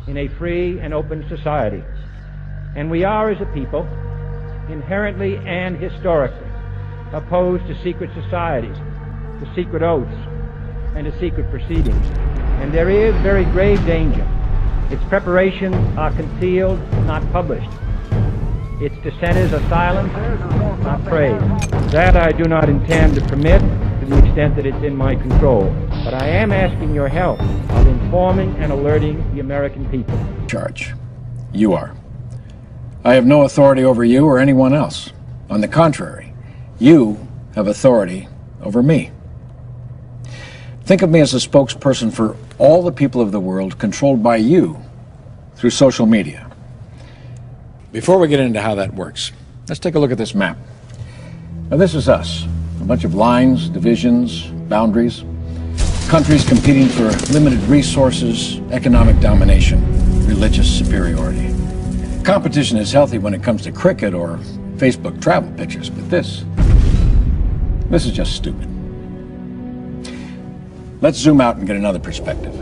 in a free and open society. And we are, as a people, inherently and historically opposed to secret societies, to secret oaths, and to secret proceedings. And there is very grave danger. Its preparations are concealed, not published. Its dissenters are silenced, not praised. That I do not intend to permit to the extent that it's in my control. But I am asking your help of informing and alerting the American people. Charge. You are. I have no authority over you or anyone else. On the contrary, you have authority over me. Think of me as a spokesperson for all the people of the world, controlled by you through social media. Before we get into how that works, let's take a look at this map. Now, this is us. A bunch of lines, divisions, boundaries, countries competing for limited resources, economic domination, religious superiority. Competition is healthy when it comes to cricket or Facebook travel pictures, but this is just stupid. Let's zoom out and get another perspective.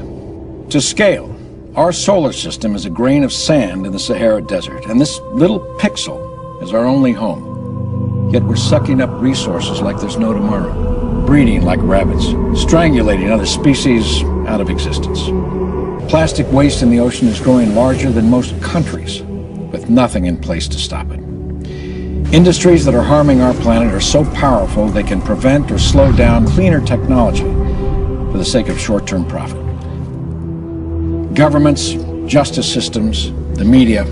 To scale, our solar system is a grain of sand in the Sahara Desert, and this little pixel is our only home. Yet we're sucking up resources like there's no tomorrow, breeding like rabbits, strangulating other species out of existence. Plastic waste in the ocean is growing larger than most countries, with nothing in place to stop it. Industries that are harming our planet are so powerful they can prevent or slow down cleaner technology for the sake of short-term profit. Governments, justice systems, the media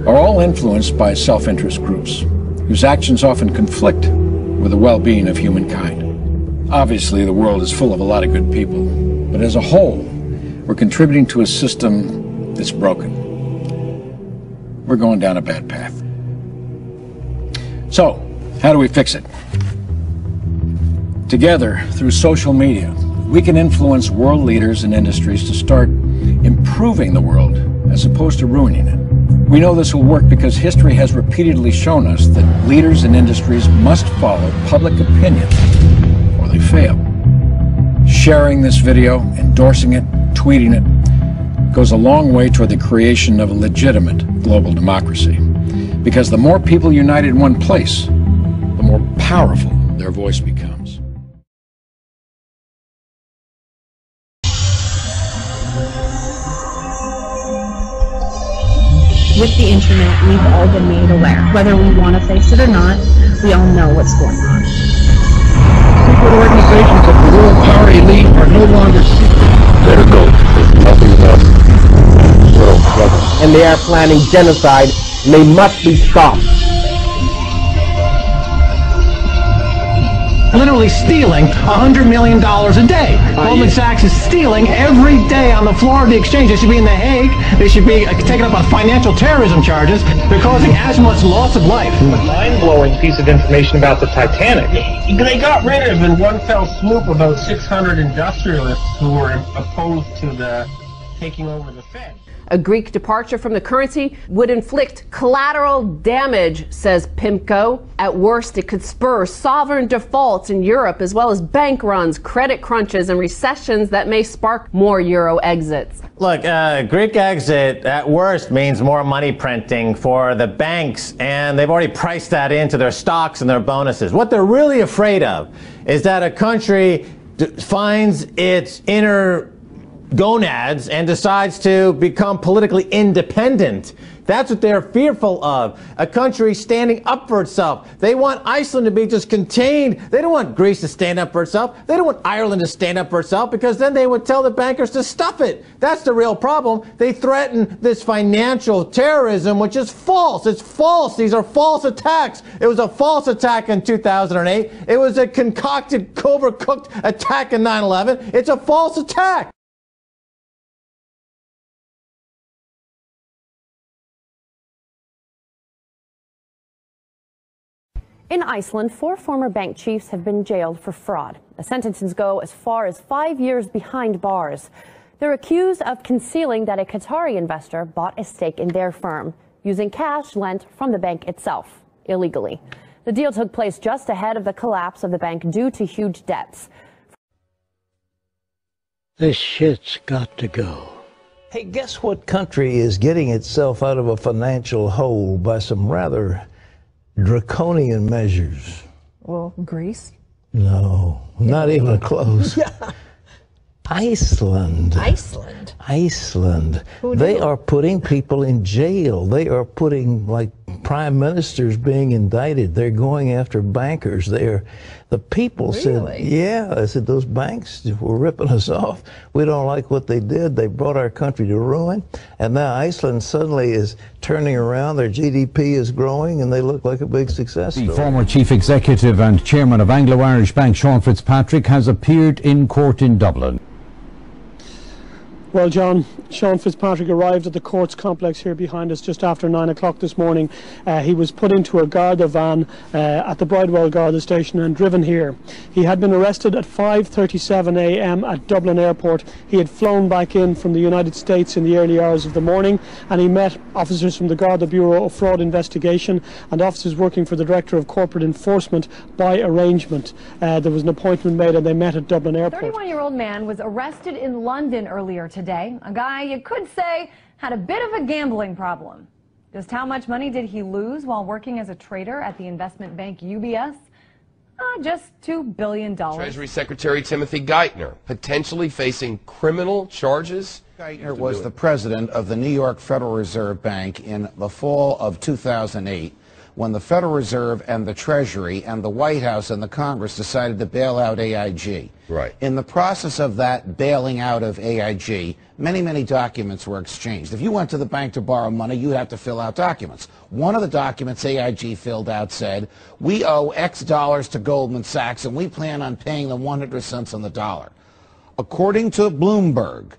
are all influenced by self-interest groups whose actions often conflict with the well-being of humankind. Obviously, the world is full of a lot of good people, but as a whole, we're contributing to a system that's broken. We're going down a bad path. So, how do we fix it? Together, through social media, we can influence world leaders and industries to start improving the world as opposed to ruining it. We know this will work because history has repeatedly shown us that leaders and industries must follow public opinion or they fail. Sharing this video, endorsing it, tweeting it, goes a long way toward the creation of a legitimate global democracy. Because the more people unite in one place, the more powerful their voice becomes. With the internet, we've all been made aware. Whether we want to face it or not, we all know what's going on. Secret organizations of the world power elite are no longer secret. Better go. There's nothing about world government. And they are planning genocide, and they must be stopped. Literally stealing $100 million a day. Goldman Sachs is stealing every day on the floor of the exchange. They should be in The Hague. They should be taken up on financial terrorism charges. They're causing as much loss of life. Mind-blowing piece of information about the Titanic. They got rid of, in one fell swoop, about 600 industrialists who were opposed to the taking over the Fed. A Greek departure from the currency would inflict collateral damage, says PIMCO. At worst, it could spur sovereign defaults in Europe, as well as bank runs, credit crunches, and recessions that may spark more euro exits. Look, Greek exit, at worst, means more money printing for the banks, and they've already priced that into their stocks and their bonuses. What they're really afraid of is that a country finds its inner gonads and decides to become politically independent. That's what they're fearful of. A country standing up for itself. They want Iceland to be just contained. They don't want Greece to stand up for itself. They don't want Ireland to stand up for itself, because then they would tell the bankers to stuff it. That's the real problem. They threaten this financial terrorism, which is false. It's false. These are false attacks. It was a false attack in 2008. It was a concocted, overcooked attack in 9/11. It's a false attack. In Iceland, 4 former bank chiefs have been jailed for fraud. The sentences go as far as 5 years behind bars. They're accused of concealing that a Qatari investor bought a stake in their firm, using cash lent from the bank itself, illegally. The deal took place just ahead of the collapse of the bank due to huge debts. This shit's got to go. Hey, guess what country is getting itself out of a financial hole by some rather draconian measures? Well, Greece? No, not even close. Iceland. Iceland? Iceland. Who knew? They are putting people in jail. They are putting, like, prime ministers being indicted. They're going after bankers. The people said, yeah, I said, those banks were ripping us off. We don't like what they did. They brought our country to ruin. And now Iceland suddenly is turning around. Their GDP is growing, and they look like a big success story. The former chief executive and chairman of Anglo-Irish Bank, Sean Fitzpatrick, has appeared in court in Dublin. Well, John, Sean Fitzpatrick arrived at the courts complex here behind us just after 9 o'clock this morning. He was put into a Garda van at the Bridewell Garda station and driven here. He had been arrested at 5:37 a.m. at Dublin Airport. He had flown back in from the United States in the early hours of the morning, and he met officers from the Garda Bureau of Fraud Investigation and officers working for the Director of Corporate Enforcement by arrangement. There was an appointment made and they met at Dublin Airport. A 31-year-old man was arrested in London earlier today. A guy you could say had a bit of a gambling problem. Just how much money did he lose while working as a trader at the investment bank UBS? Just $2 billion. Treasury Secretary Timothy Geithner potentially facing criminal charges. Geithner was the president of the New York Federal Reserve Bank in the fall of 2008 when the Federal Reserve and the Treasury and the White House and the Congress decided to bail out AIG. Right. In the process of that bailing out of AIG, many documents were exchanged. If you went to the bank to borrow money, you'd have to fill out documents. One of the documents AIG filled out said, we owe X dollars to Goldman Sachs and we plan on paying them 100 cents on the dollar. According to Bloomberg,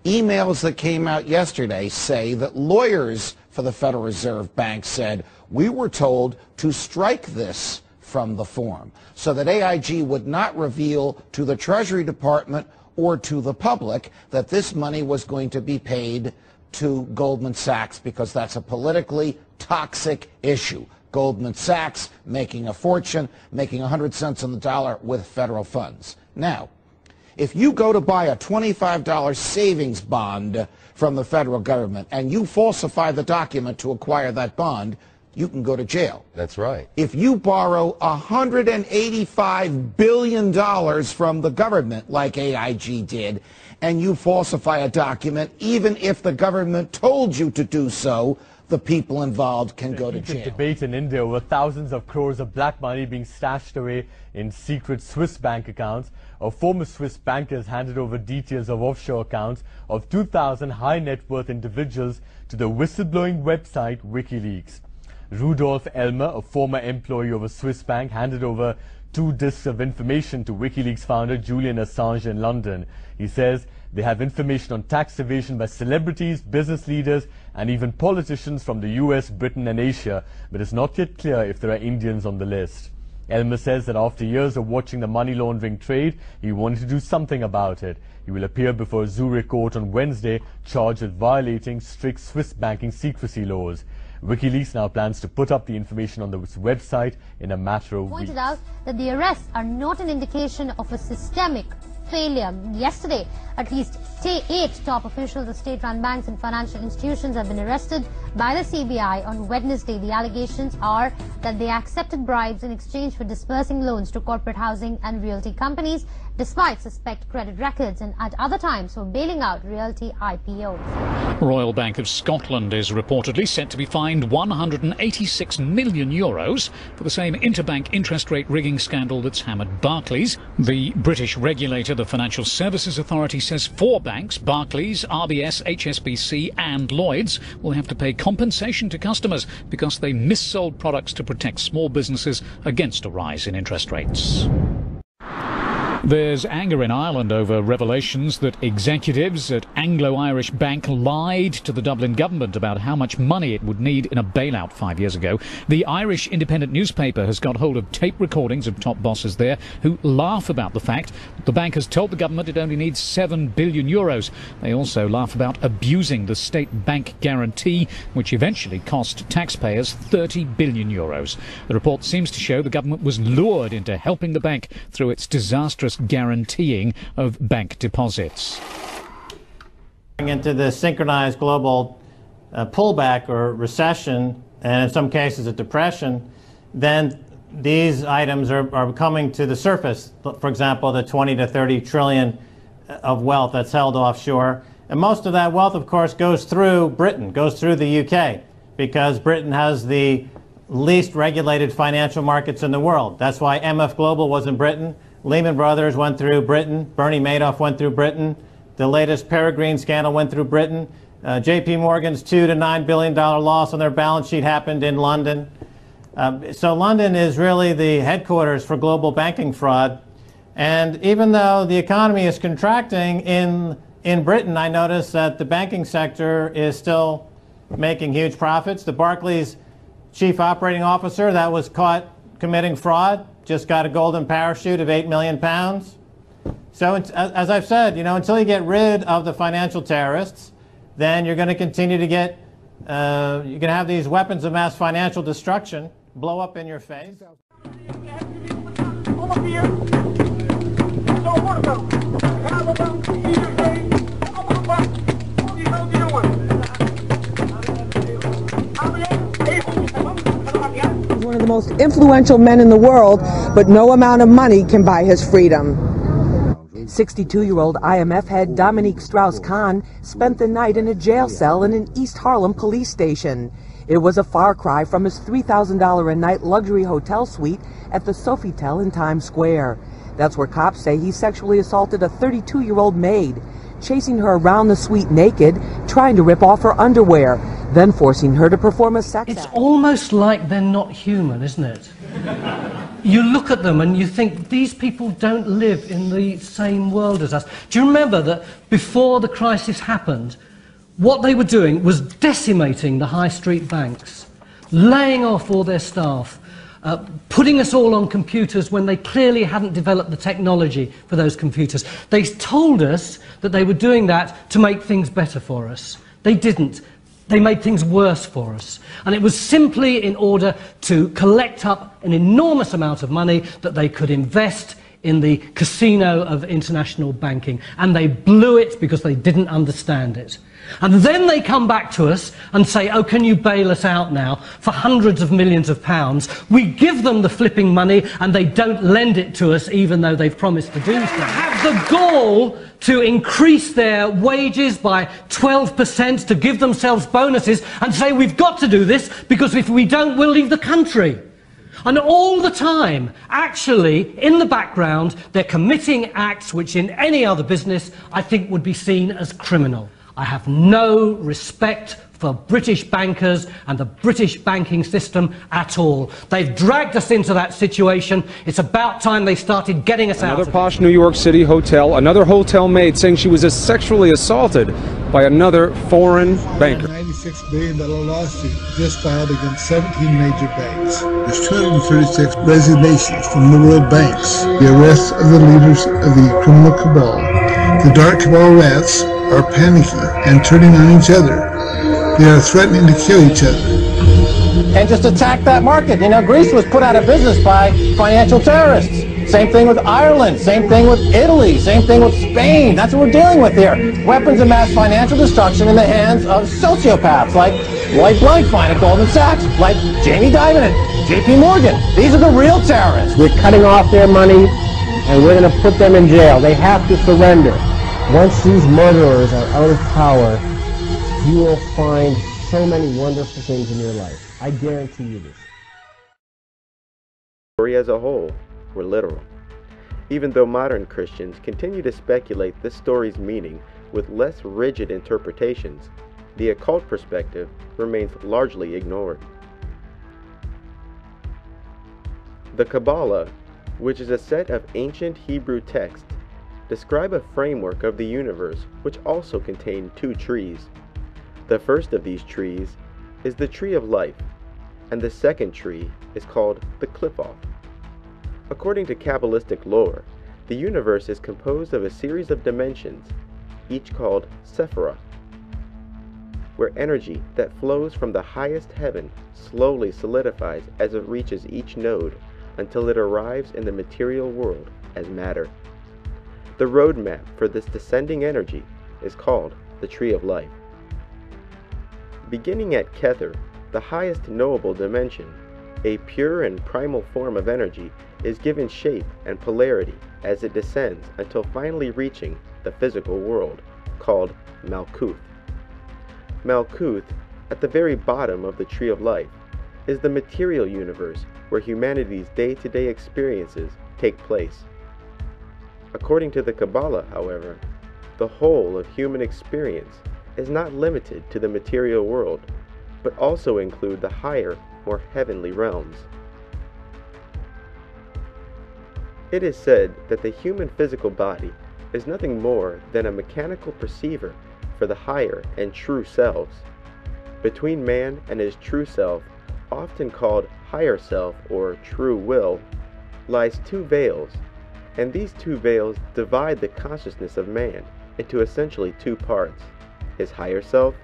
emails that came out yesterday say that lawyers for the Federal Reserve Bank said, we were told to strike this from the form so that AIG would not reveal to the Treasury Department or to the public that this money was going to be paid to Goldman Sachs because that's a politically toxic issue. Goldman Sachs making a fortune, making 100 cents on the dollar with federal funds. Now, if you go to buy a $25 savings bond from the federal government and you falsify the document to acquire that bond, you can go to jail. That's right. If you borrow $185 billion from the government, like AIG did, and you falsify a document, even if the government told you to do so, the people involved can go to jail. Debate in India over thousands of crores of black money being stashed away in secret Swiss bank accounts. A former Swiss banker has handed over details of offshore accounts of 2,000 high net worth individuals to the whistleblowing website WikiLeaks. Rudolf Elmer, a former employee of a Swiss bank, handed over 2 disks of information to WikiLeaks founder Julian Assange in London. He says they have information on tax evasion by celebrities, business leaders, and even politicians from the US, Britain, and Asia, but it's not yet clear if there are Indians on the list. Elmer says that after years of watching the money laundering trade, he wanted to do something about it. He will appear before a Zurich court on Wednesday, charged with violating strict Swiss banking secrecy laws. WikiLeaks now plans to put up the information on the website in a matter of weeks. Pointed out that the arrests are not an indication of a systemic failure. Yesterday, at least 8 top officials of state-run banks and financial institutions have been arrested by the CBI on Wednesday. The allegations are that they accepted bribes in exchange for disbursing loans to corporate housing and realty companies, despite suspect credit records, and at other times for bailing out realty IPOs. Royal Bank of Scotland is reportedly set to be fined €186 million for the same interbank interest rate rigging scandal that's hammered Barclays. The British regulator, the Financial Services Authority, says 4 banks, Barclays, RBS, HSBC and Lloyds, will have to pay compensation to customers because they missold products to protect small businesses against a rise in interest rates. There's anger in Ireland over revelations that executives at Anglo-Irish Bank lied to the Dublin government about how much money it would need in a bailout 5 years ago. The Irish Independent newspaper has got hold of tape recordings of top bosses there who laugh about the fact that the bank has told the government it only needs €7 billion. They also laugh about abusing the state bank guarantee, which eventually cost taxpayers €30 billion. The report seems to show the government was lured into helping the bank through its disastrous guaranteeing of bank deposits. into the synchronized global pullback or recession, and in some cases a depression, then these items are coming to the surface. For example, the 20 to 30 trillion of wealth that's held offshore. And most of that wealth, of course, goes through Britain, goes through the UK, because Britain has the least regulated financial markets in the world. That's why MF Global was in Britain. Lehman Brothers went through Britain. Bernie Madoff went through Britain. The latest Peregrine scandal went through Britain. JP Morgan's $2 to $9 billion loss on their balance sheet happened in London. So London is really the headquarters for global banking fraud. And even though the economy is contracting in Britain, I noticed that the banking sector is still making huge profits. The Barclays chief operating officer that was caught committing fraud just got a golden parachute of £8 million. So as I've said, until you get rid of the financial terrorists, then you're going to continue to get, you're going to have these weapons of mass financial destruction blow up in your face. One of the most influential men in the world, but no amount of money can buy his freedom. 62-year-old IMF head Dominique Strauss-Kahn spent the night in a jail cell in an East Harlem police station. It was a far cry from his $3,000 a night luxury hotel suite at the Sofitel in Times Square. That's where cops say he sexually assaulted a 32-year-old maid, chasing her around the suite naked, trying to rip off her underwear, then forcing her to perform a sex act. It's almost like they're not human, isn't it? You look at them and you think, these people don't live in the same world as us. Do you remember that before the crisis happened, what they were doing was decimating the high street banks, laying off all their staff, putting us all on computers when they clearly hadn't developed the technology for those computers. They told us that they were doing that to make things better for us. They didn't. They made things worse for us. And it was simply in order to collect up an enormous amount of money that they could invest in the casino of international banking. And they blew it because they didn't understand it. And then they come back to us and say, oh, can you bail us out now for hundreds of millions of pounds? We give them the flipping money and they don't lend it to us even though they've promised to do so. Have the gall to increase their wages by 12%, to give themselves bonuses and say we've got to do this because if we don't, we'll leave the country. And all the time, actually, in the background, they're committing acts which in any other business I think would be seen as criminal. I have no respect for British bankers and the British banking system at all. They've dragged us into that situation. It's about time they started getting us out. Another posh New York City hotel, another hotel maid saying she was sexually assaulted by another foreign banker. $96 billion lawsuit just filed against 17 major banks. There's 236 resignations from the world banks. The arrests of the leaders of the criminal cabal. The dark cabal rats are panicking and turning on each other. They are threatening to kill each other. And just attack that market. Greece was put out of business by financial terrorists. Same thing with Ireland, same thing with Italy, same thing with Spain. That's what we're dealing with here. Weapons of mass financial destruction in the hands of sociopaths like Lloyd Blankfein at Goldman Sachs, like Jamie Dimon at JP Morgan. These are the real terrorists. We're cutting off their money and we're going to put them in jail. They have to surrender. Once these murderers are out of power, you will find so many wonderful things in your life. I guarantee you this. The story as a whole were literal. Even though modern Christians continue to speculate this story's meaning with less rigid interpretations, the occult perspective remains largely ignored. The Kabbalah, which is a set of ancient Hebrew texts, describe a framework of the universe which also contain two trees. The first of these trees is the tree of life, and the second tree is called the Qliphoth. According to Kabbalistic lore, the universe is composed of a series of dimensions, each called Sephirah, where energy that flows from the highest heaven slowly solidifies as it reaches each node until it arrives in the material world as matter. The roadmap for this descending energy is called the tree of life. Beginning at Kether, the highest knowable dimension, a pure and primal form of energy is given shape and polarity as it descends until finally reaching the physical world, called Malkuth. Malkuth, at the very bottom of the tree of life, is the material universe where humanity's day-to-day experiences take place. According to the Kabbalah, however, the whole of human experience is not limited to the material world, but also include the higher, more heavenly realms. It is said that the human physical body is nothing more than a mechanical perceiver for the higher and true selves. Between man and his true self, often called higher self or true will, lies two veils, and these two veils divide the consciousness of man into essentially two parts, his higher self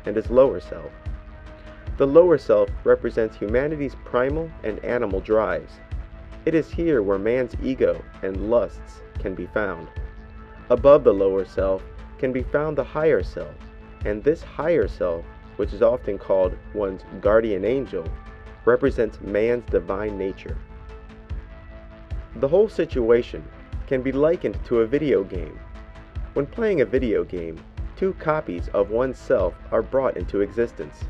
and his lower self. The lower self represents humanity's primal and animal drives. It is here where man's ego and lusts can be found. Above the lower self can be found the higher self, and this higher self, which is often called one's guardian angel, represents man's divine nature. The whole situation can be likened to a video game. When playing a video game, two copies of oneself are brought into existence.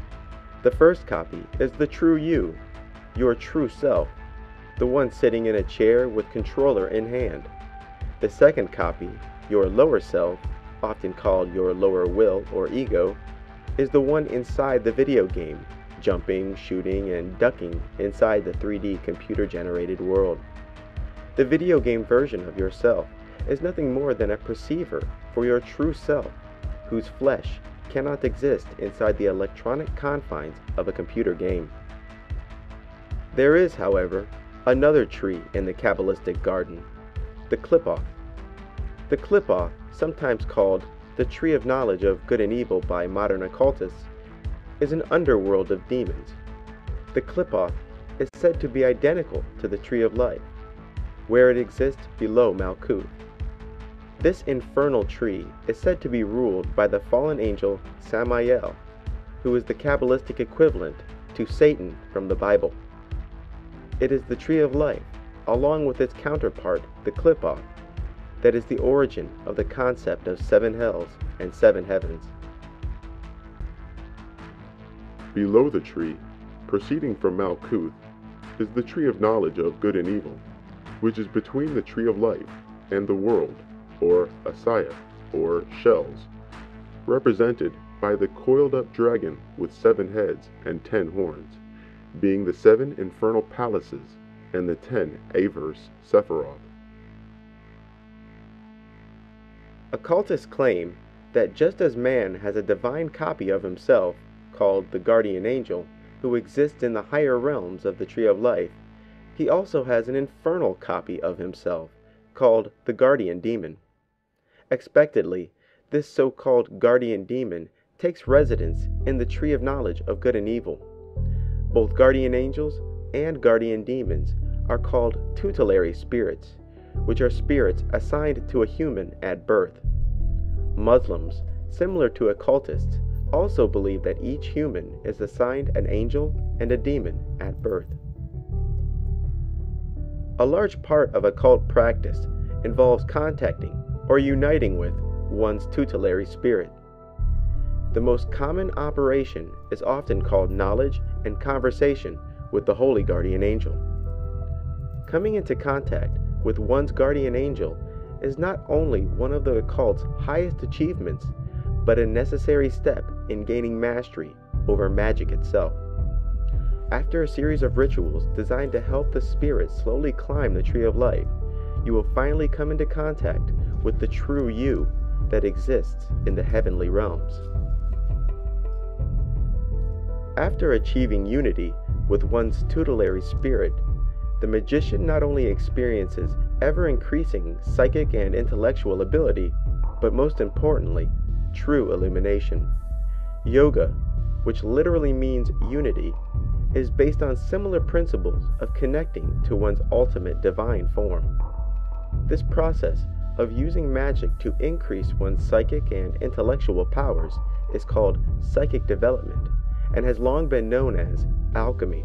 The first copy is the true you, your true self, the one sitting in a chair with controller in hand. The second copy, your lower self, often called your lower will or ego, is the one inside the video game, jumping, shooting, and ducking inside the 3D computer-generated world. The video game version of yourself is nothing more than a perceiver for your true self, whose flesh cannot exist inside the electronic confines of a computer game. There is, however, another tree in the Kabbalistic garden, the Qliphoth. The Qliphoth, sometimes called the tree of knowledge of good and evil by modern occultists, is an underworld of demons. The Qliphoth is said to be identical to the tree of life, where it exists below Malkuth. This infernal tree is said to be ruled by the fallen angel Samael, who is the Kabbalistic equivalent to Satan from the Bible. It is the tree of life, along with its counterpart, the Qliphoth, that is the origin of the concept of 7 hells and 7 heavens. Below the tree, proceeding from Malkuth, is the tree of knowledge of good and evil, which is between the tree of life and the world, or Asaya, or shells, represented by the coiled-up dragon with 7 heads and 10 horns, being the 7 infernal palaces and the 10 Averse Sephiroth. Occultists claim that just as man has a divine copy of himself, called the guardian angel, who exists in the higher realms of the tree of life, he also has an infernal copy of himself, called the guardian demon. Expectedly, this so-called guardian demon takes residence in the tree of knowledge of good and evil. Both guardian angels and guardian demons are called tutelary spirits, which are spirits assigned to a human at birth. Muslims, similar to occultists, also believe that each human is assigned an angel and a demon at birth. A large part of occult practice involves contacting or uniting with one's tutelary spirit. The most common operation is often called knowledge and conversation with the holy guardian angel. Coming into contact with one's guardian angel is not only one of the occult's highest achievements, but a necessary step in gaining mastery over magic itself. After a series of rituals designed to help the spirit slowly climb the tree of life, you will finally come into contact with the true you that exists in the heavenly realms. After achieving unity with one's tutelary spirit, the magician not only experiences ever-increasing psychic and intellectual ability, but most importantly, true illumination. Yoga, which literally means unity, is based on similar principles of connecting to one's ultimate divine form. This process of using magic to increase one's psychic and intellectual powers is called psychic development and has long been known as alchemy.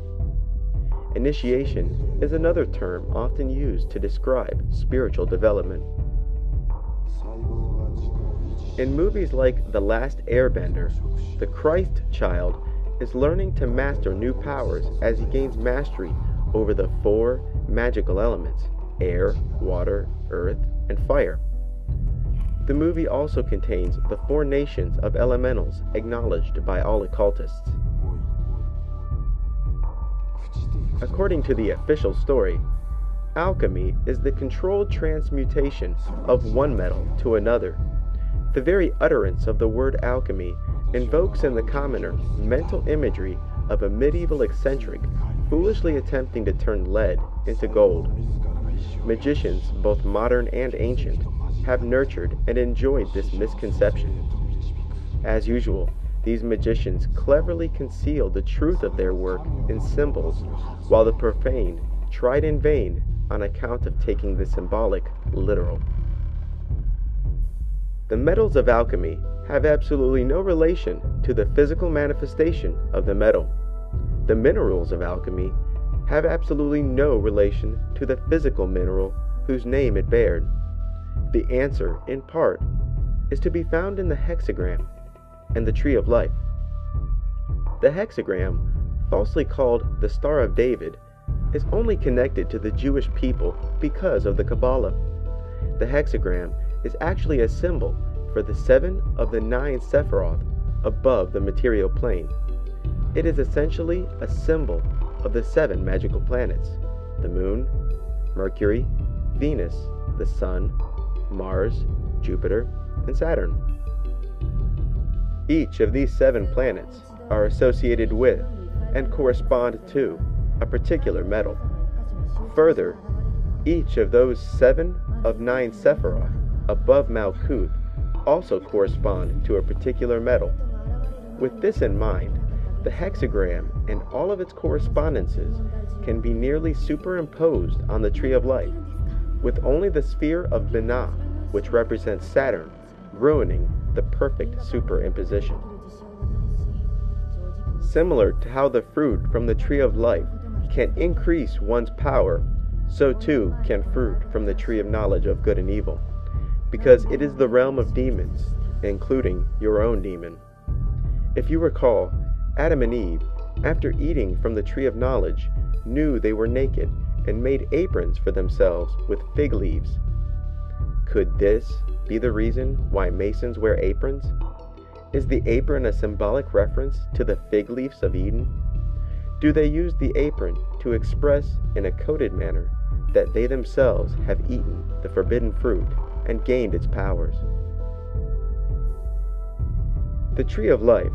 Initiation is another term often used to describe spiritual development. In movies like The Last Airbender, the Christ child is learning to master new powers as he gains mastery over the 4 magical elements: air, water, earth, and fire. The movie also contains the 4 nations of elementals acknowledged by all occultists. According to the official story, alchemy is the controlled transmutation of one metal to another. The very utterance of the word alchemy invokes in the commoner mental imagery of a medieval eccentric foolishly attempting to turn lead into gold. Magicians, both modern and ancient, have nurtured and enjoyed this misconception. As usual, these magicians cleverly conceal the truth of their work in symbols, while the profane tried in vain on account of taking the symbolic literal. The metals of alchemy have absolutely no relation to the physical manifestation of the metal. The minerals of alchemy have absolutely no relation to the physical mineral whose name it bared. The answer, in part, is to be found in the hexagram and the tree of life. The hexagram, falsely called the Star of David, is only connected to the Jewish people because of the Kabbalah. The hexagram is actually a symbol for the 7 of the 9 Sephiroth above the material plane. It is essentially a symbol of the 7 magical planets: the Moon, Mercury, Venus, the Sun, Mars, Jupiter, and Saturn. Each of these 7 planets are associated with and correspond to a particular metal. Further, each of those 7 of 9 Sephiroth above Malkuth also correspond to a particular metal. With this in mind, the hexagram and all of its correspondences can be nearly superimposed on the Tree of Life, with only the sphere of Binah, which represents Saturn, ruining the perfect superimposition. Similar to how the fruit from the Tree of Life can increase one's power, so too can fruit from the Tree of Knowledge of Good and Evil, because it is the realm of demons, including your own demon. If you recall, Adam and Eve, after eating from the Tree of Knowledge, knew they were naked and made aprons for themselves with fig leaves. Could this be the reason why Masons wear aprons? Is the apron a symbolic reference to the fig leaves of Eden? Do they use the apron to express in a coded manner that they themselves have eaten the forbidden fruit and gained its powers? The Tree of Life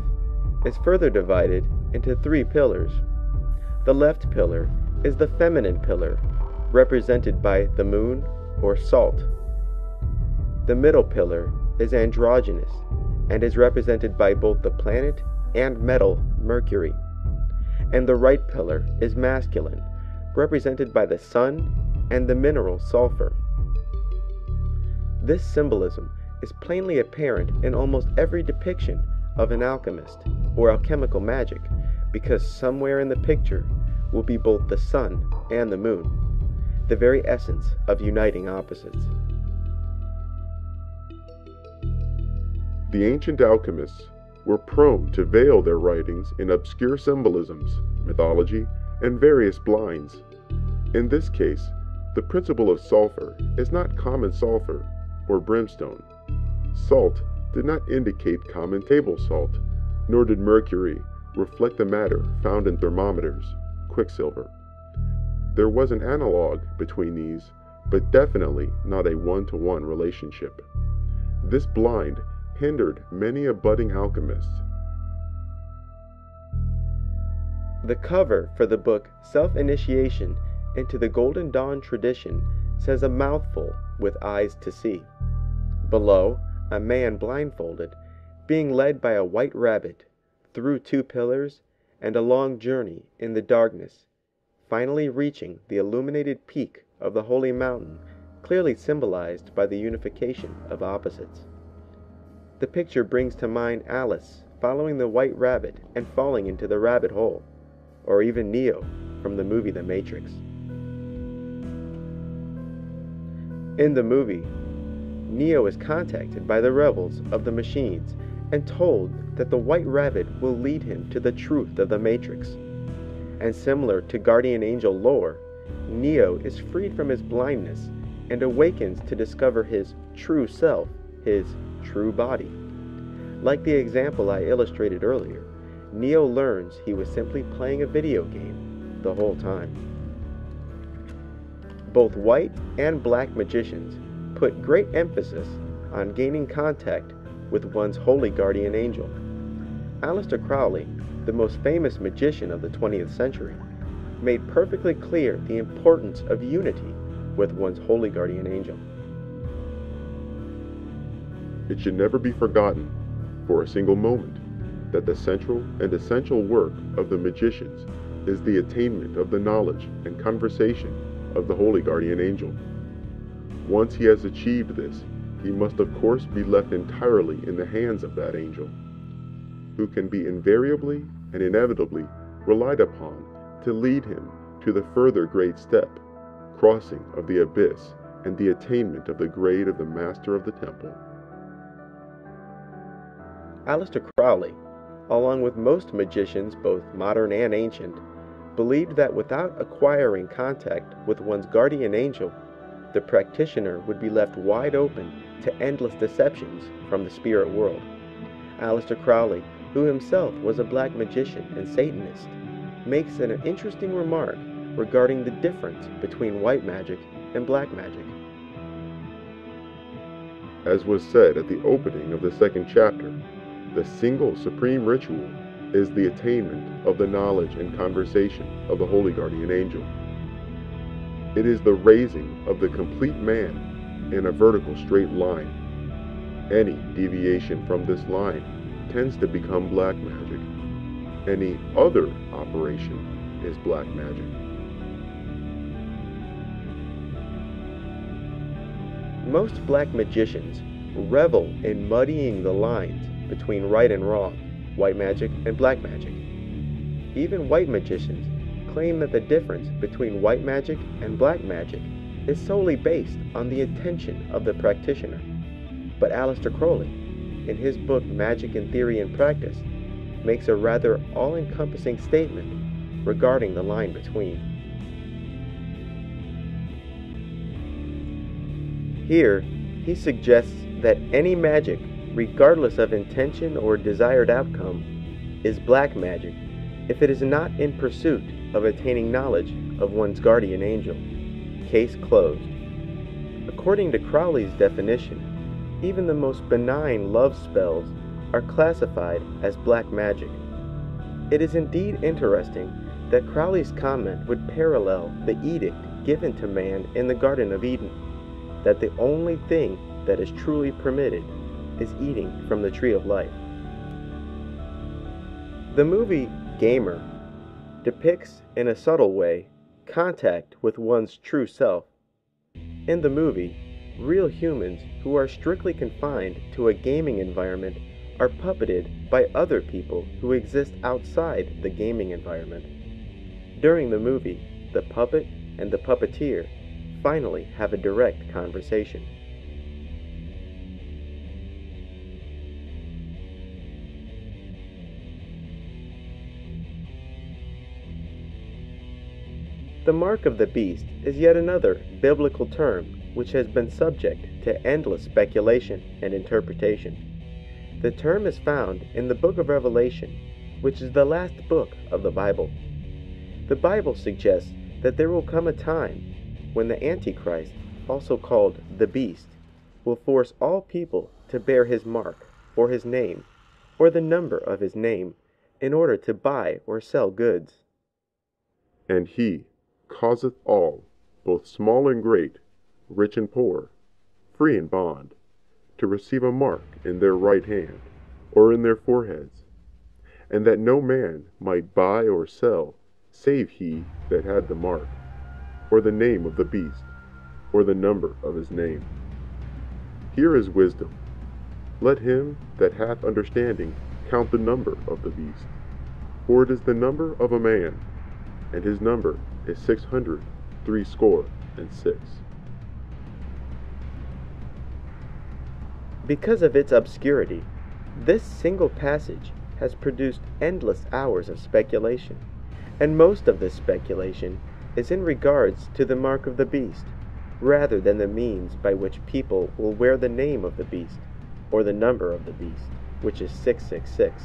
is further divided into 3 pillars. The left pillar is the feminine pillar, represented by the moon or salt. The middle pillar is androgynous and is represented by both the planet and metal Mercury. And the right pillar is masculine, represented by the sun and the mineral sulfur. This symbolism is plainly apparent in almost every depiction of an alchemist or alchemical magic, because somewhere in the picture will be both the sun and the moon, the very essence of uniting opposites. The ancient alchemists were prone to veil their writings in obscure symbolisms, mythology, and various blinds. In this case, the principle of sulfur is not common sulfur or brimstone. Salt did not indicate common table salt, nor did mercury reflect the matter found in thermometers, quicksilver. There was an analog between these, but definitely not a one-to-one relationship. This blind hindered many a budding alchemist. The cover for the book Self-Initiation into the Golden Dawn Tradition says a mouthful with eyes to see. Below, a man blindfolded, being led by a white rabbit through 2 pillars and a long journey in the darkness, finally reaching the illuminated peak of the holy mountain clearly symbolized by the unification of opposites. The picture brings to mind Alice following the white rabbit and falling into the rabbit hole, or even Neo from the movie The Matrix. In the movie, Neo is contacted by the rebels of the machines and told that the white rabbit will lead him to the truth of the Matrix. And similar to Guardian Angel lore, Neo is freed from his blindness and awakens to discover his true self, his true body. Like the example I illustrated earlier, Neo learns he was simply playing a video game the whole time. Both white and black magicians put great emphasis on gaining contact with one's holy guardian angel. Aleister Crowley, the most famous magician of the 20th century, made perfectly clear the importance of unity with one's holy guardian angel. It should never be forgotten for a single moment that the central and essential work of the magicians is the attainment of the knowledge and conversation of the holy guardian angel. Once he has achieved this, he must of course be left entirely in the hands of that angel, who can be invariably and inevitably relied upon to lead him to the further great step, crossing of the abyss and the attainment of the grade of the Master of the Temple. Aleister Crowley, along with most magicians, both modern and ancient, believed that without acquiring contact with one's guardian angel, the practitioner would be left wide open to endless deceptions from the spirit world. Aleister Crowley, who himself was a black magician and Satanist, makes an interesting remark regarding the difference between white magic and black magic. As was said at the opening of the second chapter, the single supreme ritual is the attainment of the knowledge and conversation of the holy guardian angel. It is the raising of the complete man in a vertical straight line. Any deviation from this line tends to become black magic. Any other operation is black magic. Most black magicians revel in muddying the lines between right and wrong, white magic and black magic. Even white magicians claim that the difference between white magic and black magic is solely based on the intention of the practitioner. But Aleister Crowley, in his book Magic in Theory and Practice, makes a rather all-encompassing statement regarding the line between. Here, he suggests that any magic, regardless of intention or desired outcome, is black magic if it is not in pursuit of attaining knowledge of one's guardian angel. Case closed. According to Crowley's definition, even the most benign love spells are classified as black magic. It is indeed interesting that Crowley's comment would parallel the edict given to man in the Garden of Eden, that the only thing that is truly permitted is eating from the tree of life. The movie Gamer depicts in a subtle way contact with one's true self. In the movie, real humans who are strictly confined to a gaming environment are puppeted by other people who exist outside the gaming environment. During the movie, the puppet and the puppeteer finally have a direct conversation. The mark of the beast is yet another biblical term which has been subject to endless speculation and interpretation. The term is found in the book of Revelation, which is the last book of the Bible. The Bible suggests that there will come a time when the Antichrist, also called the beast, will force all people to bear his mark, or his name, or the number of his name, in order to buy or sell goods. And he causeth all, both small and great, rich and poor, free and bond, to receive a mark in their right hand, or in their foreheads, and that no man might buy or sell, save he that had the mark, or the name of the beast, or the number of his name. Here is wisdom. Let him that hath understanding count the number of the beast, for it is the number of a man, and his number is 666. Because of its obscurity, this single passage has produced endless hours of speculation, and most of this speculation is in regards to the mark of the beast, rather than the means by which people will wear the name of the beast, or the number of the beast, which is 666.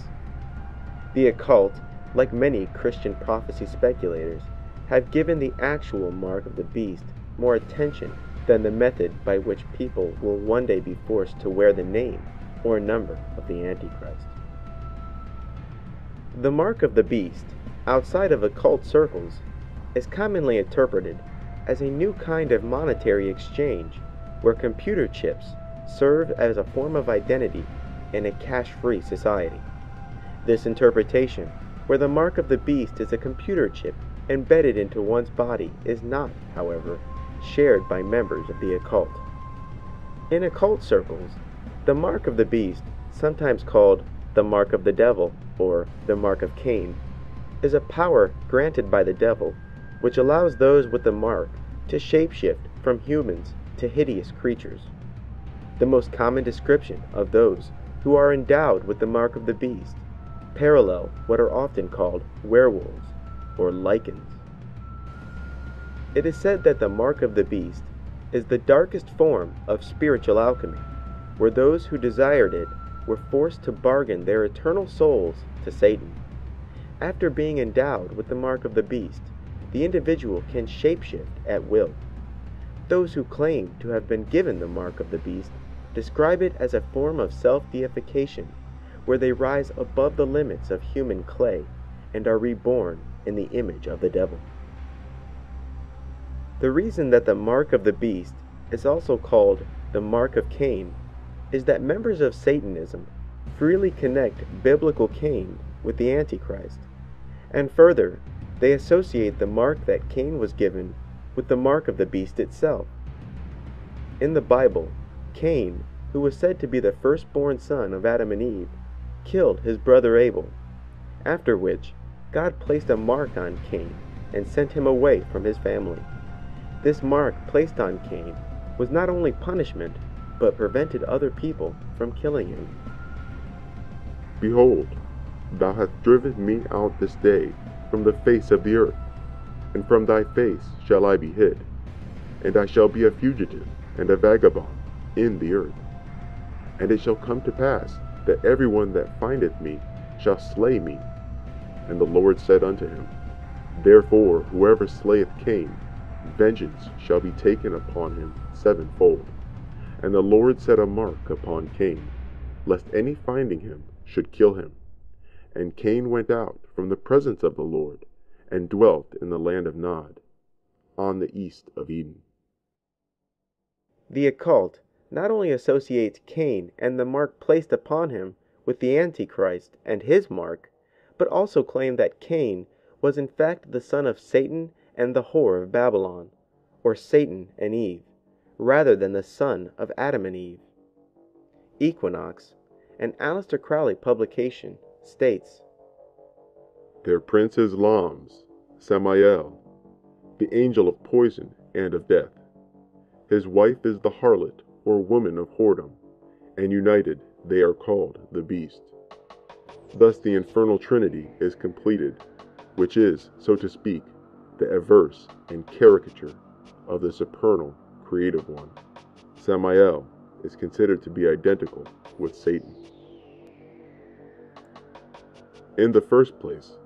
The occult, like many Christian prophecy speculators, have given the actual mark of the beast more attention than the method by which people will one day be forced to wear the name or number of the Antichrist. The mark of the beast, outside of occult circles, is commonly interpreted as a new kind of monetary exchange where computer chips serve as a form of identity in a cash-free society. This interpretation, where the mark of the beast is a computer chip embedded into one's body, is not, however, shared by members of the occult. In occult circles, the mark of the beast, sometimes called the mark of the devil or the mark of Cain, is a power granted by the devil which allows those with the mark to shapeshift from humans to hideous creatures. The most common description of those who are endowed with the mark of the beast parallel what are often called werewolves or lycans. It is said that the mark of the beast is the darkest form of spiritual alchemy, where those who desired it were forced to bargain their eternal souls to Satan. After being endowed with the mark of the beast, the individual can shapeshift at will. Those who claim to have been given the mark of the beast describe it as a form of self-deification, where they rise above the limits of human clay and are reborn in the image of the devil. The reason that the mark of the beast is also called the mark of Cain is that members of Satanism freely connect biblical Cain with the Antichrist, and further, they associate the mark that Cain was given with the mark of the beast itself. In the Bible, Cain, who was said to be the firstborn son of Adam and Eve, killed his brother Abel, after which God placed a mark on Cain and sent him away from his family. This mark placed on Cain was not only punishment, but prevented other people from killing him. Behold, thou hast driven me out this day from the face of the earth, and from thy face shall I be hid, and I shall be a fugitive and a vagabond in the earth. And it shall come to pass that everyone that findeth me shall slay me. And the Lord said unto him, Therefore whoever slayeth Cain, vengeance shall be taken upon him sevenfold. And the Lord set a mark upon Cain, lest any finding him should kill him. And Cain went out from the presence of the Lord, and dwelt in the land of Nod, on the east of Eden. The occult not only associates Cain and the mark placed upon him with the Antichrist and his mark, but also claim that Cain was in fact the son of Satan and the whore of Babylon, or Satan and Eve, rather than the son of Adam and Eve. Equinox, an Aleister Crowley publication, states, Their prince is Lams, Samael, the angel of poison and of death. His wife is the harlot, or woman of whoredom, and united they are called the beast. Thus the infernal trinity is completed, which is, so to speak, the averse and caricature of the supernal creative one. Samael is considered to be identical with Satan. In the first place,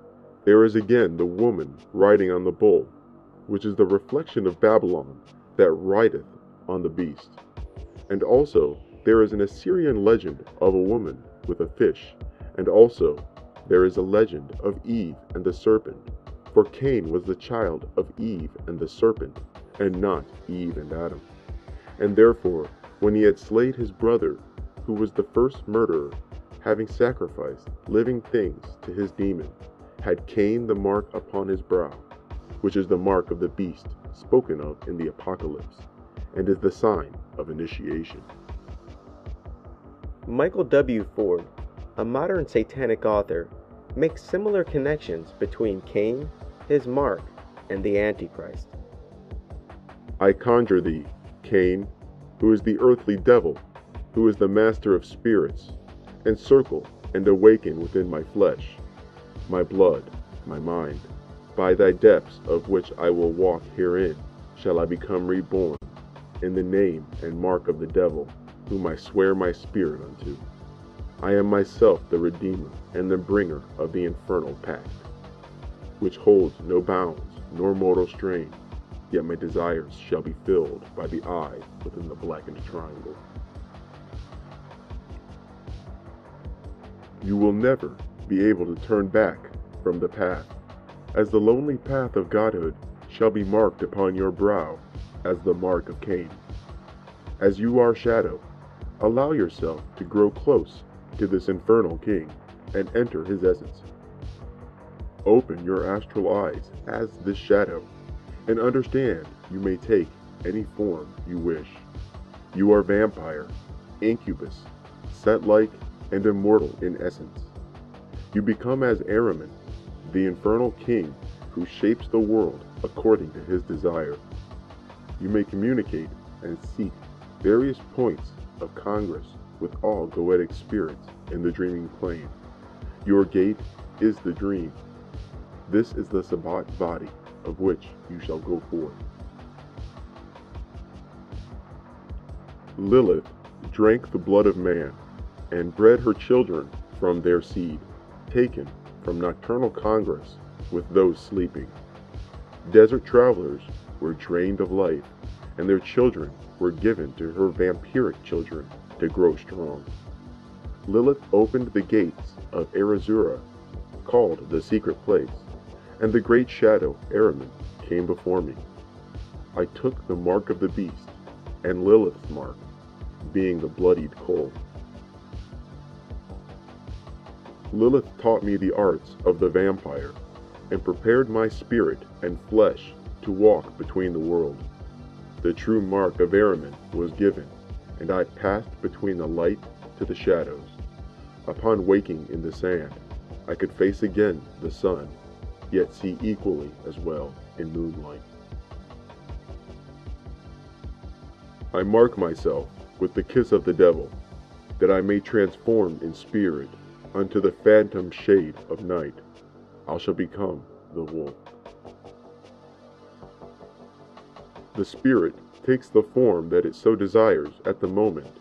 there is again the woman riding on the bull, which is the reflection of Babylon that rideth on the beast. And also there is an Assyrian legend of a woman with a fish, and also there is a legend of Eve and the serpent, for Cain was the child of Eve and the serpent, and not Eve and Adam. And therefore, when he had slayed his brother, who was the first murderer, having sacrificed living things to his demon, had Cain the mark upon his brow, which is the mark of the beast spoken of in the Apocalypse, and is the sign of initiation. Michael W. Ford, a modern satanic author, makes similar connections between Cain, his mark, and the Antichrist. I conjure thee, Cain, who is the earthly devil, who is the master of spirits, encircle and awaken within my flesh, my blood, my mind. By thy depths of which I will walk herein shall I become reborn, in the name and mark of the devil, whom I swear my spirit unto. I am myself the Redeemer and the bringer of the infernal pact, which holds no bounds nor mortal strain, yet my desires shall be filled by the eye within the blackened triangle. You will never be able to turn back from the path, as the lonely path of godhood shall be marked upon your brow as the mark of Cain. As you are shadow, allow yourself to grow close to this infernal king and enter his essence. Open your astral eyes as this shadow and understand you may take any form you wish. You are vampire, incubus, set-like, and immortal in essence. You become as Ahriman, the infernal king who shapes the world according to his desire. You may communicate and seek various points of congress with all goetic spirits in the dreaming plane. Your gate is the dream. This is the Sabbat body of which you shall go forth. Lilith drank the blood of man and bred her children from their seed, taken from nocturnal congress with those sleeping. Desert travelers were drained of life, and their children were given to her vampiric children to grow strong. Lilith opened the gates of Arazura, called the secret place, and the great shadow Ahriman came before me. I took the mark of the beast, and Lilith's mark, being the bloodied coal. Lilith taught me the arts of the vampire, and prepared my spirit and flesh to walk between the world. The true mark of Ahriman was given, and I passed between the light to the shadows. Upon waking in the sand, I could face again the sun, yet see equally as well in moonlight. I mark myself with the kiss of the devil, that I may transform in spirit unto the phantom shade of night. I shall become the wolf. The spirit takes the form that it so desires at the moment,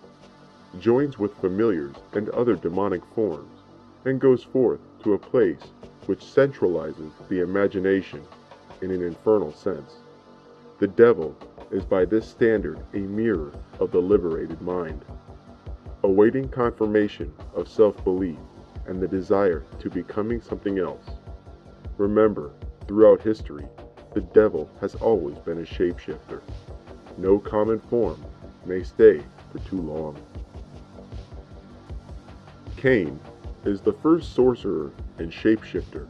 joins with familiars and other demonic forms, and goes forth to a place which centralizes the imagination in an infernal sense. The devil is by this standard a mirror of the liberated mind, awaiting confirmation of self-belief and the desire to becoming something else. Remember, throughout history, the devil has always been a shapeshifter. No common form may stay for too long. Cain is the first sorcerer and shapeshifter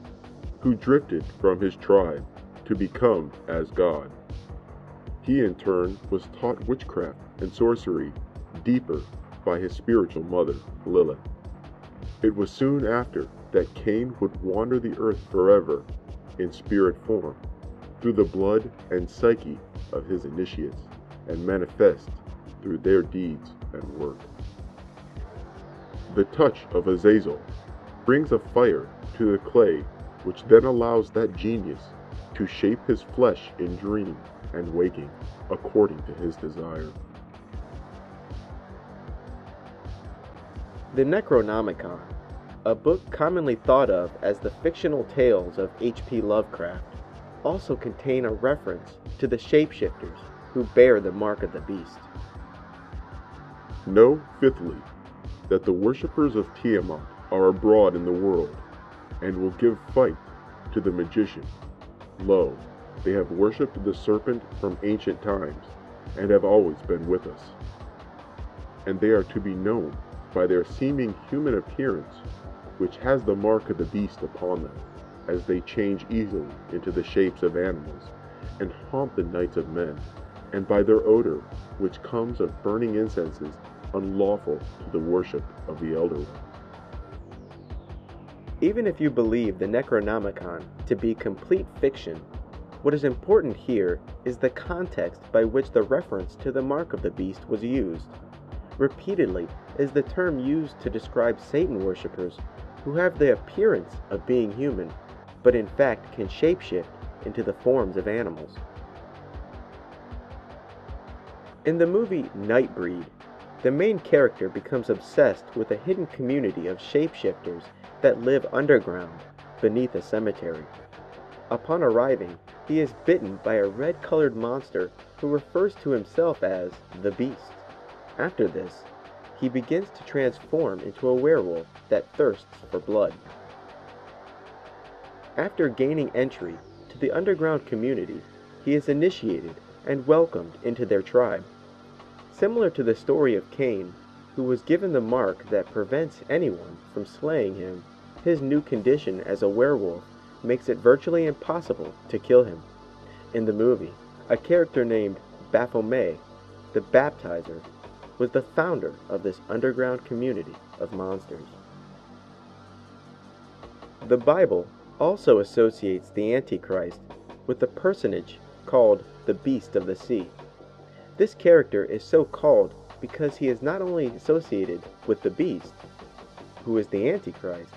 who drifted from his tribe to become as God. He in turn was taught witchcraft and sorcery deeper by his spiritual mother, Lilith. It was soon after that Cain would wander the earth forever in spirit form, through the blood and psyche of his initiates, and manifest through their deeds and work. The touch of Azazel brings a fire to the clay, which then allows that genius to shape his flesh in dream and waking according to his desire. The Necronomicon, a book commonly thought of as the fictional tales of H.P. Lovecraft, also contain a reference to the shapeshifters who bear the mark of the beast. Know, fifthly, that the worshippers of Tiamat are abroad in the world, and will give fight to the magician. Lo, they have worshipped the serpent from ancient times, and have always been with us. And they are to be known by their seeming human appearance, which has the mark of the beast upon them, as they change easily into the shapes of animals, and haunt the nights of men, and by their odor, which comes of burning incenses, unlawful to the worship of the elder ones. Even if you believe the Necronomicon to be complete fiction, what is important here is the context by which the reference to the mark of the beast was used. Repeatedly is the term used to describe Satan worshippers who have the appearance of being human, but in fact can shapeshift into the forms of animals. In the movie Nightbreed, the main character becomes obsessed with a hidden community of shapeshifters that live underground beneath a cemetery. Upon arriving, he is bitten by a red-colored monster who refers to himself as the Beast. After this, he begins to transform into a werewolf that thirsts for blood. After gaining entry to the underground community, he is initiated and welcomed into their tribe. Similar to the story of Cain, who was given the mark that prevents anyone from slaying him, his new condition as a werewolf makes it virtually impossible to kill him. In the movie, a character named Baphomet, the Baptizer, was the founder of this underground community of monsters. The Bible also associates the Antichrist with a personage called the Beast of the Sea. This character is so called because he is not only associated with the beast, who is the Antichrist,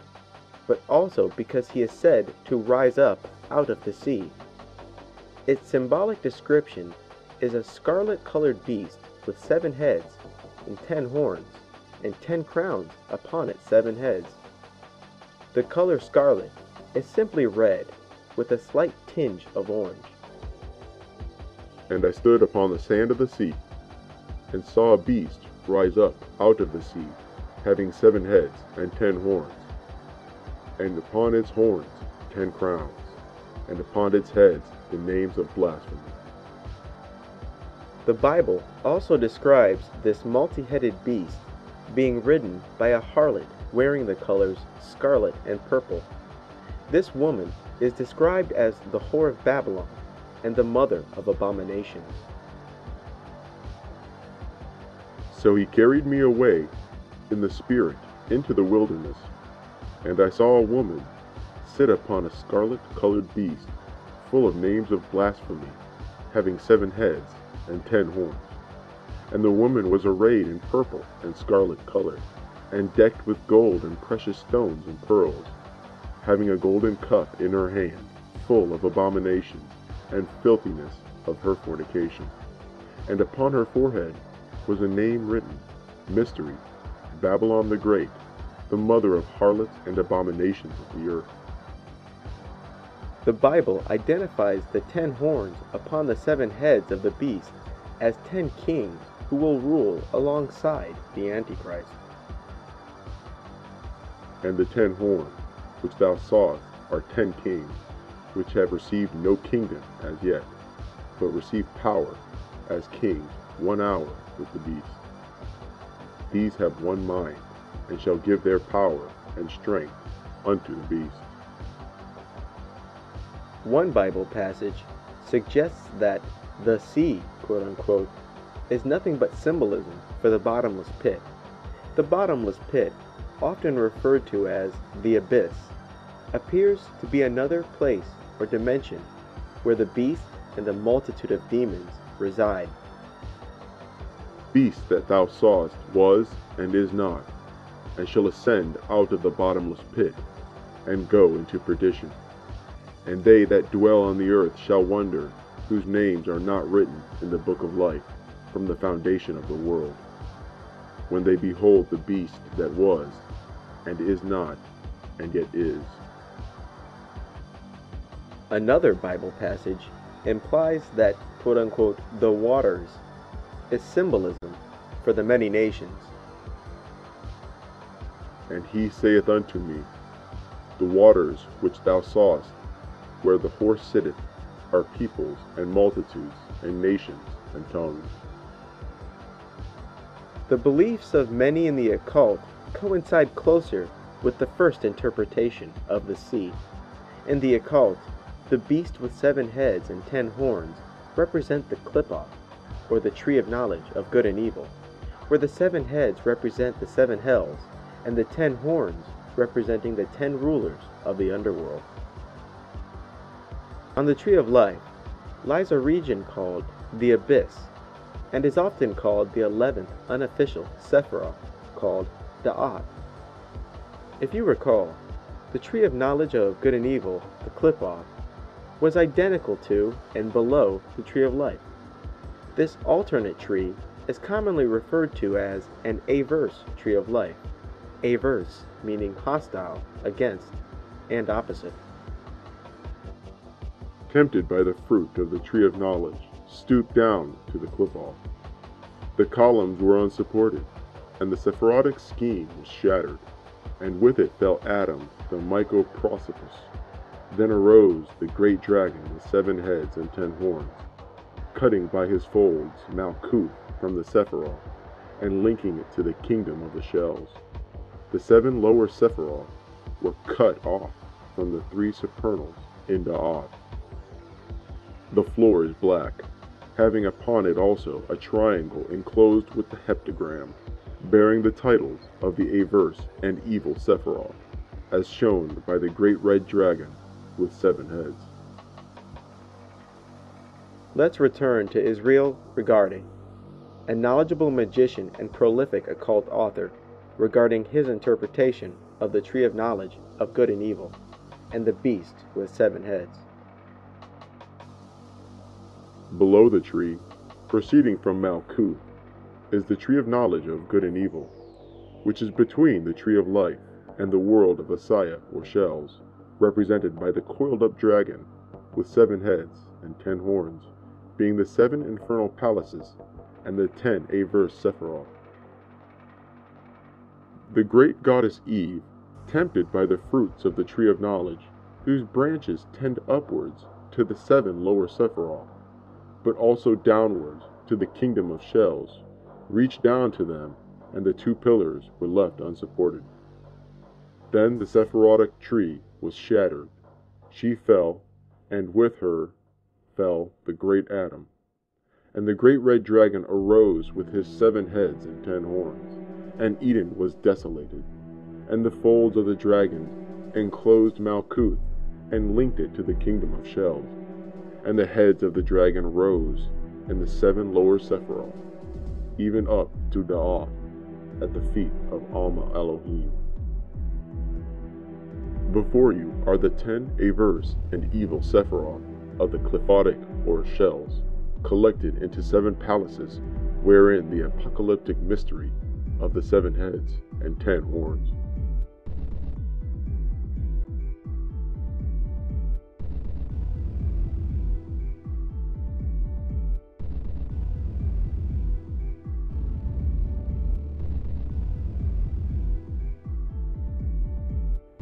but also because he is said to rise up out of the sea. Its symbolic description is a scarlet-colored beast with 7 heads and 10 horns, and 10 crowns upon its 7 heads. The color scarlet is simply red, with a slight tinge of orange. And I stood upon the sand of the sea, and saw a beast rise up out of the sea, having 7 heads and 10 horns, and upon its horns 10 crowns, and upon its heads the names of blasphemy. The Bible also describes this multi-headed beast being ridden by a harlot wearing the colors scarlet and purple. This woman is described as the whore of Babylon and the mother of abominations. So he carried me away in the spirit into the wilderness, and I saw a woman sit upon a scarlet-colored beast, full of names of blasphemy, having 7 heads and 10 horns. And the woman was arrayed in purple and scarlet color, and decked with gold and precious stones and pearls, having a golden cup in her hand, full of abominations and filthiness of her fornication. And upon her forehead was a name written, Mystery, Babylon the Great, the mother of harlots and abominations of the earth. The Bible identifies the 10 horns upon the 7 heads of the beast as 10 kings who will rule alongside the Antichrist. And the 10 horns which thou sawest are 10 kings, which have received no kingdom as yet, but receive power as kings 1 hour with the beast. These have one mind, and shall give their power and strength unto the beast. One Bible passage suggests that the sea, quote-unquote, is nothing but symbolism for the bottomless pit. The bottomless pit, often referred to as the abyss, appears to be another place or dimension where the beast and the multitude of demons reside. Beast that thou sawest was and is not, and shall ascend out of the bottomless pit, and go into perdition. And they that dwell on the earth shall wonder, whose names are not written in the book of life from the foundation of the world, when they behold the beast that was, and is not, and yet is. Another Bible passage implies that, quote-unquote, the waters is symbolism for the many nations. And he saith unto me, the waters which thou sawest, where the horse sitteth, are peoples and multitudes and nations and tongues. The beliefs of many in the occult coincide closer with the first interpretation of the sea. In the occult, the beast with 7 heads and 10 horns represent the clip-off, or the tree of knowledge of good and evil, where the 7 heads represent the 7 hells, and the 10 horns representing the 10 rulers of the underworld. On the tree of life lies a region called the Abyss, and is often called the 11th unofficial Sephiroth, called Da'at. If you recall, the tree of knowledge of good and evil, the Qliphoth, was identical to and below the tree of life. This alternate tree is commonly referred to as an averse tree of life, averse meaning hostile, against, and opposite. Tempted by the fruit of the tree of knowledge, stooped down to the Qliphoth. The columns were unsupported, and the Sephirotic scheme was shattered, and with it fell Adam, the Mycoprosopus. Then arose the great dragon with 7 heads and 10 horns, cutting by his folds Malkuth from the Sephiroth, and linking it to the kingdom of the shells. The 7 lower Sephiroth were cut off from the 3 supernals in Da'at. The floor is black, having upon it also a triangle enclosed with the heptagram, bearing the titles of the averse and evil Sephiroth, as shown by the great red dragon with 7 heads. Let's return to Israel Regardie, a knowledgeable magician and prolific occult author, regarding his interpretation of the tree of knowledge of good and evil, and the beast with 7 heads. Below the tree, proceeding from Malkuth, is the tree of knowledge of good and evil, which is between the tree of life and the world of Asaya or shells, represented by the coiled-up dragon with 7 heads and 10 horns, being the 7 infernal palaces and the 10 averse Sephiroth. The great goddess Eve, tempted by the fruits of the tree of knowledge, whose branches tend upwards to the 7 lower Sephiroth, but also downwards to the kingdom of shells, reached down to them, and the 2 pillars were left unsupported. Then the Sephirotic tree was shattered. She fell, and with her fell the great Adam. And the great red dragon arose with his 7 heads and 10 horns, and Eden was desolated. And the folds of the dragon enclosed Malkuth, and linked it to the kingdom of shells. And the heads of the dragon rose, and the 7 lower Sephiroth, even up to Da'at, at the feet of Alma Elohim. Before you are the 10 averse and evil Sephiroth of the Qliphotic or shells, collected into 7 palaces, wherein the apocalyptic mystery of the 7 heads and 10 horns.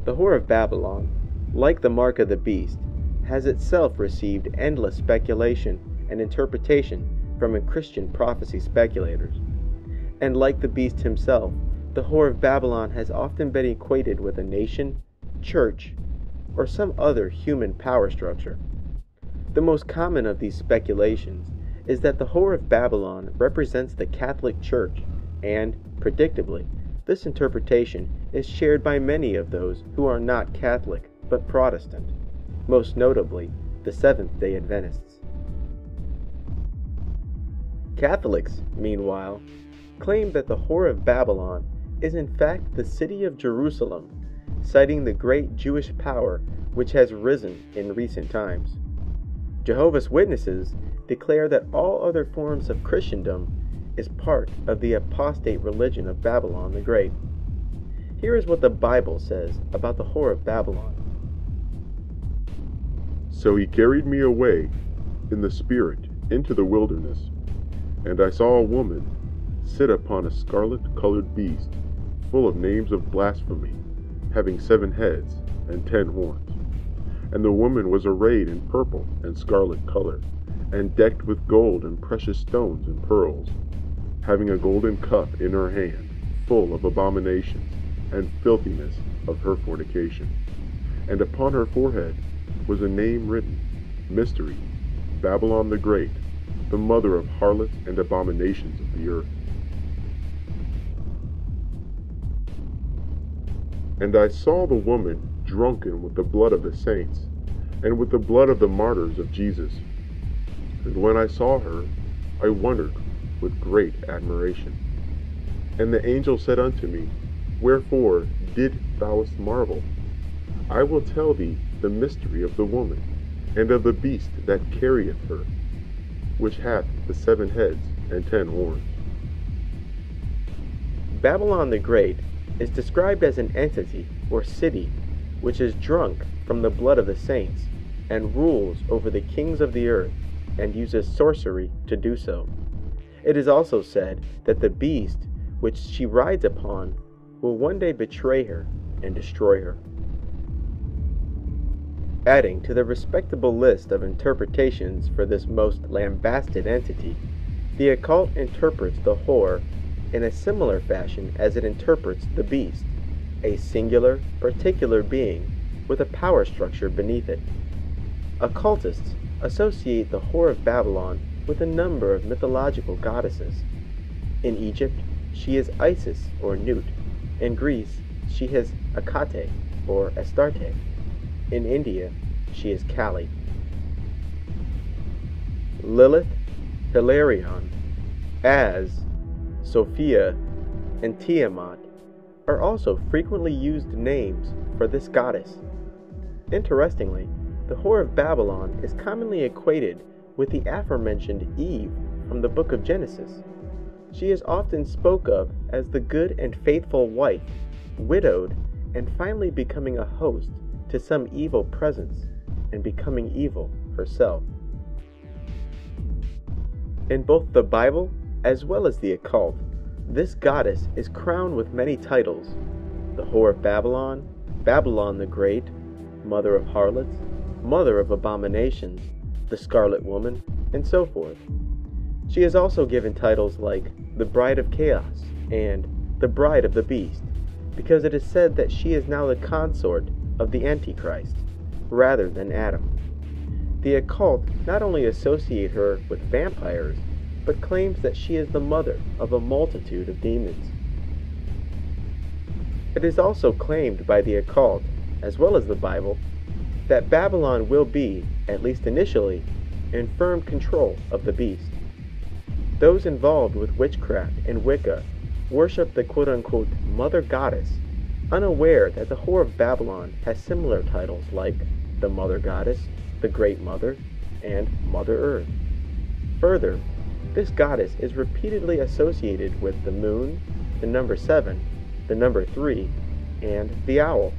The Whore of Babylon, like the mark of the beast, has itself received endless speculation and interpretation from Christian prophecy speculators. And like the beast himself, the Whore of Babylon has often been equated with a nation, church, or some other human power structure. The most common of these speculations is that the Whore of Babylon represents the Catholic Church, and, predictably, this interpretation is shared by many of those who are not Catholic but Protestant, most notably the Seventh-day Adventists. Catholics, meanwhile, claim that the Whore of Babylon is in fact the city of Jerusalem, citing the great Jewish power which has risen in recent times. Jehovah's Witnesses declare that all other forms of Christendom is part of the apostate religion of Babylon the Great. Here is what the Bible says about the Whore of Babylon. So he carried me away in the spirit into the wilderness, and I saw a woman sit upon a scarlet-colored beast, full of names of blasphemy, having 7 heads and 10 horns. And the woman was arrayed in purple and scarlet color, and decked with gold and precious stones and pearls, having a golden cup in her hand, full of abominations and filthiness of her fornication. And upon her forehead was a name written, Mystery, Babylon the Great, the mother of harlots and abominations of the earth. And I saw the woman drunken with the blood of the saints, and with the blood of the martyrs of Jesus. And when I saw her, I wondered with great admiration. And the angel said unto me, Wherefore didst thou marvel? I will tell thee the mystery of the woman, and of the beast that carrieth her, which hath the 7 heads and 10 horns. Babylon the Great is described as an entity or city which is drunk from the blood of the saints, and rules over the kings of the earth, and uses sorcery to do so. It is also said that the beast which she rides upon will one day betray her and destroy her. Adding to the respectable list of interpretations for this most lambasted entity, the occult interprets the whore in a similar fashion as it interprets the beast, a singular, particular being with a power structure beneath it. Occultists associate the whore of Babylon with a number of mythological goddesses. In Egypt, she is Isis or Nut. In Greece, she is Hecate or Astarte. In India, she is Kali. Lilith, Hilarion, Az, Sophia, and Tiamat are also frequently used names for this goddess. Interestingly, the whore of Babylon is commonly equated with the aforementioned Eve from the book of Genesis. She is often spoke of as the good and faithful wife, widowed, and finally becoming a host to some evil presence, and becoming evil herself. In both the Bible as well as the occult, this goddess is crowned with many titles: the whore of Babylon, Babylon the Great, mother of harlots, mother of abominations, the scarlet woman, and so forth. She is also given titles like the bride of chaos and the bride of the beast, because it is said that she is now the consort of the Antichrist, rather than Adam. The occult not only associate her with vampires, but claims that she is the mother of a multitude of demons. It is also claimed by the occult, as well as the Bible, that Babylon will be, at least initially, in firm control of the beast. Those involved with witchcraft and Wicca worship the quote-unquote mother goddess, unaware that the whore of Babylon has similar titles like the mother goddess, the great mother, and Mother Earth. Further, this goddess is repeatedly associated with the moon, the number 7, the number 3, and the owl.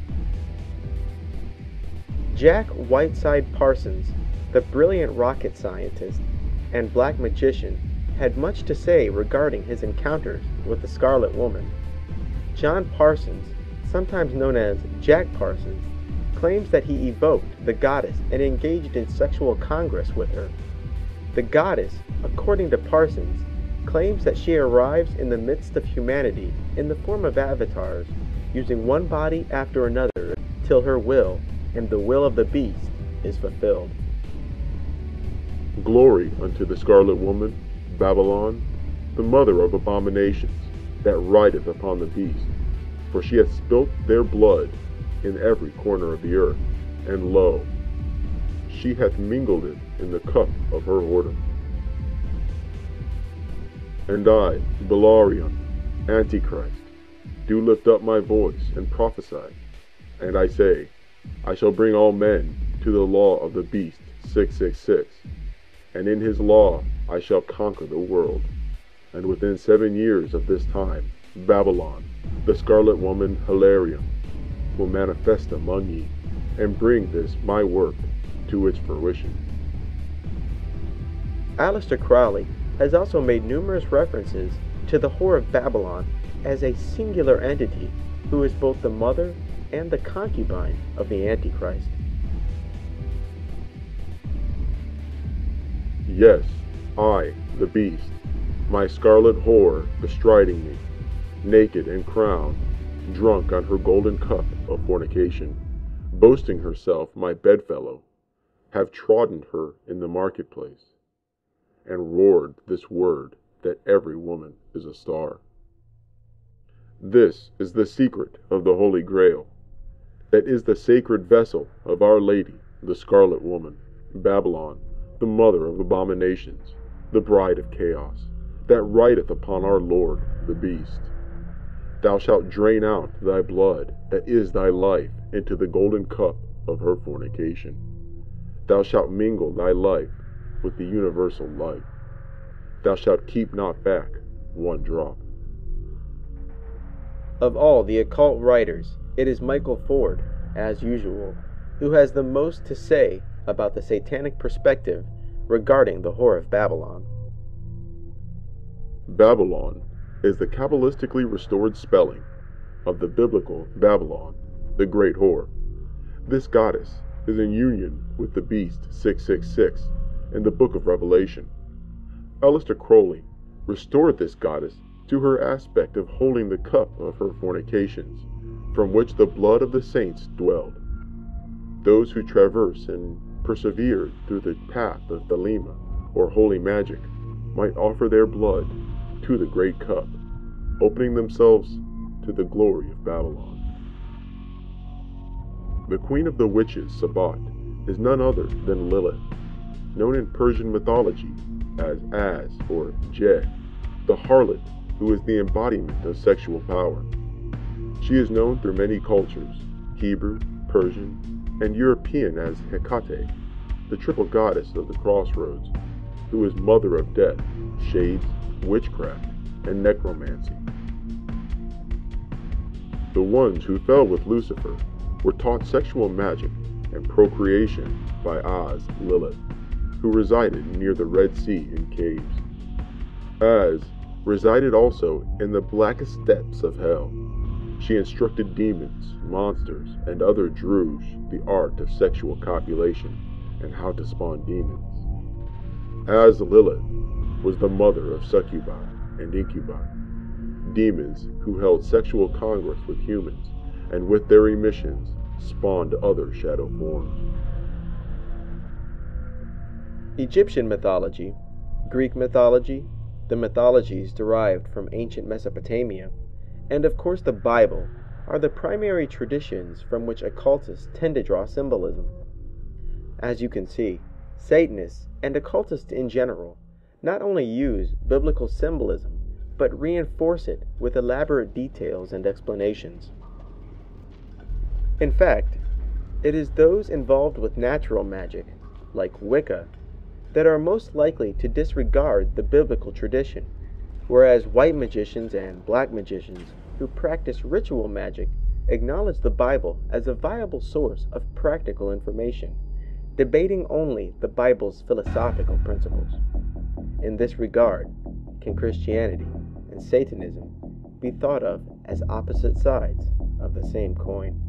Jack Whiteside Parsons, the brilliant rocket scientist and black magician, had much to say regarding his encounters with the Scarlet Woman. John Parsons, sometimes known as Jack Parsons, claims that he evoked the goddess and engaged in sexual congress with her. The goddess, according to Parsons, claims that she arrives in the midst of humanity in the form of avatars, using one body after another till her will and the will of the beast is fulfilled. Glory unto the scarlet woman, Babylon, the mother of abominations, that rideth upon the beast. For she hath spilt their blood in every corner of the earth, and lo, she hath mingled it in the cup of her whoredom. And I, Belarion, Antichrist, do lift up my voice and prophesy, and I say, I shall bring all men to the law of the beast 666, and in his law I shall conquer the world. And within 7 years of this time, Babylon, the scarlet woman Hilarion, will manifest among ye, and bring this my work to its fruition. Aleister Crowley has also made numerous references to the whore of Babylon as a singular entity who is both the mother and the concubine of the Antichrist. Yes, I, the beast, my scarlet whore bestriding me, naked and crowned, drunk on her golden cup of fornication, boasting herself my bedfellow, have trodden her in the marketplace. and roared this word that every woman is a star. This is the secret of the Holy Grail, that is the sacred vessel of Our Lady, the Scarlet Woman, Babylon, the mother of abominations, the bride of chaos, that rideth upon our Lord, the beast. Thou shalt drain out thy blood, that is thy life, into the golden cup of her fornication. Thou shalt mingle thy life with the universal life. Thou shalt keep not back one drop. Of all the occult writers, it is Michael Ford, as usual, who has the most to say about the satanic perspective regarding the Whore of Babylon. Babylon is the Kabbalistically restored spelling of the biblical Babylon, the Great Whore. This goddess is in union with the beast 666 in the book of Revelation. Aleister Crowley restored this goddess to her aspect of holding the cup of her fornications, from which the blood of the saints dwelled. Those who traverse and persevere through the path of Thelema, or holy magic, might offer their blood to the great cup, opening themselves to the glory of Babylon. The queen of the witches, Sabat, is none other than Lilith, known in Persian mythology as or Je, the harlot who is the embodiment of sexual power. She is known through many cultures, Hebrew, Persian, and European as Hecate, the triple goddess of the crossroads, who is mother of death, shades, witchcraft, and necromancy. The ones who fell with Lucifer were taught sexual magic and procreation by Oz, Lilith, who resided near the Red Sea in caves. Az resided also in the blackest depths of hell. She instructed demons, monsters, and other Druze the art of sexual copulation and how to spawn demons. Az Lilith was the mother of succubi and incubi, demons who held sexual congress with humans, and with their emissions spawned other shadow forms. Egyptian mythology, Greek mythology, the mythologies derived from ancient Mesopotamia, and of course the Bible are the primary traditions from which occultists tend to draw symbolism. As you can see, Satanists and occultists in general not only use biblical symbolism, but reinforce it with elaborate details and explanations. In fact, it is those involved with natural magic, like Wicca, that are most likely to disregard the biblical tradition, whereas white magicians and black magicians who practice ritual magic acknowledge the Bible as a viable source of practical information, debating only the Bible's philosophical principles. In this regard, can Christianity and Satanism be thought of as opposite sides of the same coin?